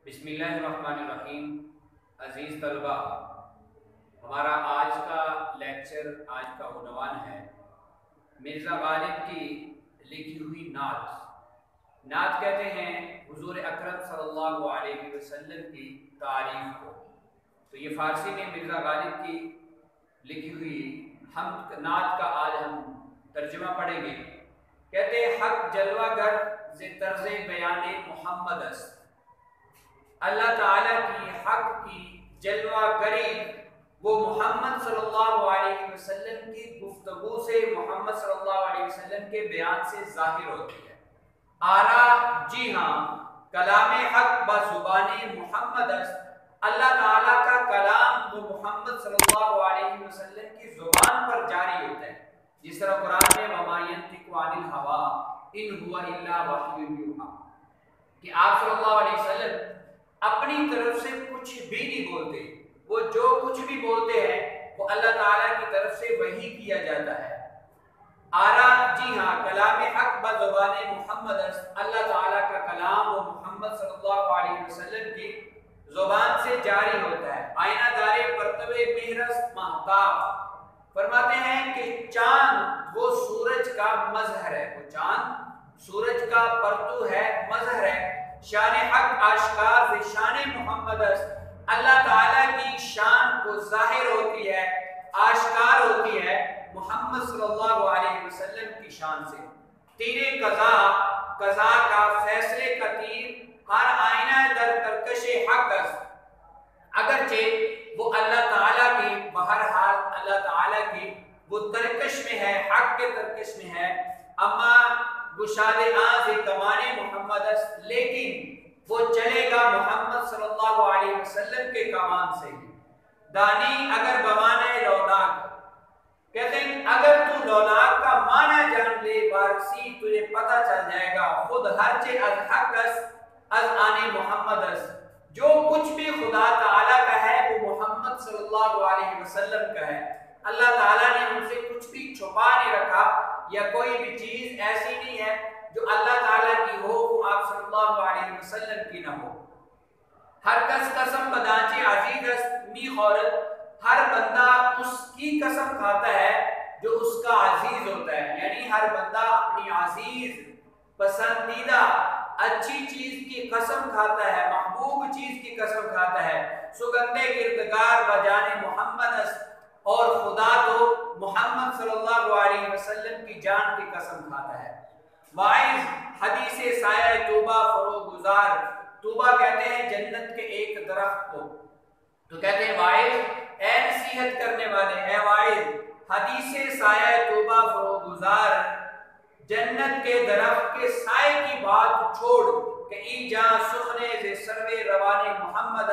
बिस्मिल्लाहिर्रहमानिर्रहीम। अज़ीज़ तलबा, हमारा आज का लेक्चर, आज का उन्वान है मिर्ज़ा गालिब की लिखी हुई नात। नात कहते हैं हुज़ूर अकरम सल्लल्लाहु अलैहि वसल्लम की तारीफ़ को। तो ये फ़ारसी में मिर्ज़ा गालिब की लिखी हुई हम नात का आज हम तर्जुमा पढ़ेंगे। कहते हैं हक जलवागर ज़े तर्ज़े बयाने मोहम्मद अस्त। अल्लाह ताला की हक की जलवागरी वो मोहम्मद सल्लल्लाहु अलैहि वसल्लम की गुफ्तगू से, मोहम्मद सल्लल्लाहु अलैहि वसल्लम के बयान से जाहिर होती है। आरा जी हाँ, कलाम हक बज़ुबाने मोहम्मद अल्लाह ताला का कलाम वो मोहम्मद सल्लल्लाहु अलैहि वसल्लम की जुबान पर जारी होता है। जिस तरह कुरान में वमा यंतिकु अनिल हवा इन हुवा इल्ला वह्युन यूहा, कि आप सल्लल्लाहु अलैहि वसल्लम अपनी तरफ से कुछ भी नहीं बोलते, वो जो कुछ भी बोलते हैं वो अल्लाह ताला की तरफ से वही किया जाता है। आरा जी हाँ, कलाम हक बज़ुबाने मोहम्मद अल्लाह ताला का कलाम वो मोहम्मद सल्लल्लाहु अलैहि वसल्लम की जुबान से जारी होता है। आईना दारे परतवे मेहरस महताब फरमाते हैं कि चांद वो सूरज का मजहर है, वो चांद सूरज का परतू है, मजहर है। शान हक आशकार से शान मोहम्मद अल्लाह ताला की शान को जाहिर होती है, आशकार होती है मोहम्मद सल्लल्लाहु अलैहि वसल्लम की शान से। तीरे कज़ा, कज़ा का फैसले का तीर हर आईना दर तरकशे हक अगरचे वो अल्लाह ताला की, बहरहाल अल्लाह ताला की वो तरकश में है, हक के तरकश में है। अम्मा गुशादे आज़ कमाने मोहम्मद, लेकिन वो चलेगा मोहम्मद सल्लल्लाहु अलैहि वसल्लम के कमान से। दानी अगर बमाने लौलाक, कहते हैं अगर तू लौलाक का माना जान ले वारसी, तुझे पता चल जाएगा खुद हर चे अज हक अज आने मोहम्मद, जो कुछ भी खुदा ताला का है वो मोहम्मद सल्लल्लाहु अलैहि वसल्लम का है। अल्लाह ताला ने उनसे कुछ भी छुपा नहीं रखा, या कोई भी चीज ऐसी नहीं है जो अल्लाह ताला की हो वो आप सल्लल्लाहु अलैहि वसल्लम की ना हो। हर कस कसम बदांचे अजीज मी औरत, हर बंदा उसकी कसम खाता है जो उसका अजीज होता है। यानी हर बंदा अपनी अजीज, पसंदीदा, अच्छी चीज की कसम खाता है, महबूब चीज की कसम खाता है। सुगंधे गिरदगार बजाने मोहम्मद, और खुदा तो मोहम्मद सल्लल्लाहु अलैहि वसल्लम की जान की कसम खाता है। वाइज हदीसे साया तूबा फरोगुजार, तूबा कहते हैं जन्नत के एक दरख्त को। तो कहते हैं वाइज ए नसीहत करने वाले, ए वाइज हदीसे साया तूबा फरोगुजार, जन्नत के दरख्त के साए की बात छोड़ कि ई जा सुखने से सर्वे रवाने मोहम्मद,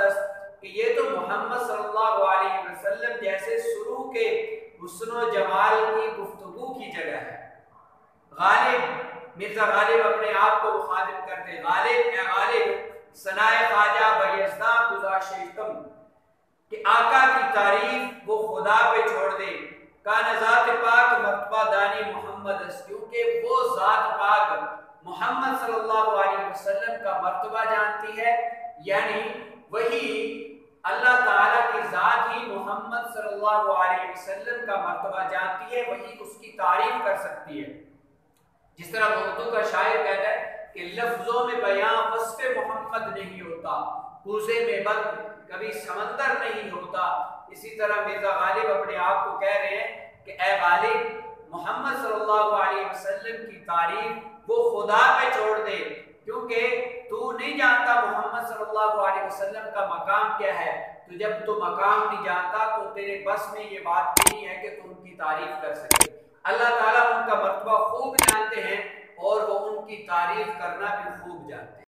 कि ये तो मोहम्मद सल्लल्लाहु अलैहि वसल्लम जैसे शुरू के हुस्न जमाल की गुफ्तगू की जगह है। गालिब, मिर्जा गालिब अपने आप को मुखातिब करते हैं, गालिब ए गालिब सनाए ख्वाजा बयज़दा गुज़ाशितम, कि आका की तारीफ वो खुदा पे छोड़ दे। का ज़ात पाक मर्तबा दानी मोहम्मद, क्योंकि वो ज़ात पाक मोहम्मद सल्लल्लाहु अलैहि वसल्लम का मर्तबा जानती है। यानी वही अल्लाह ताला की ज़ात ही मोहम्मद सल्लल्लाहु अलैहि वसल्लम का मर्तबा जानती है, वही उसकी तारीफ कर सकती है। जिस तरह उर्दू का शायर कहता है कि लफ्जों में बयां वस्फ़े मोहम्मद नहीं होता, कूज़े में बंद कभी समंदर नहीं होता। इसी तरह मिर्जा गालिब अपने आप को कह रहे हैं कि ए गालिब, मोहम्मद सल्लल्लाहु अलैहि वसल्लम की तारीफ वो खुदा पे छोड़ दे, क्योंकि तू नहीं जानता मोहम्मद सल्लल्लाहु अलैहि वसल्लम का मकाम क्या है। तो जब तू मकाम नहीं जानता तो तेरे बस में ये बात नहीं है कि तू उनकी तारीफ कर सके। अल्लाह ताला उनका मर्तबा खूब जानते हैं और वो उनकी तारीफ करना भी खूब जानते हैं।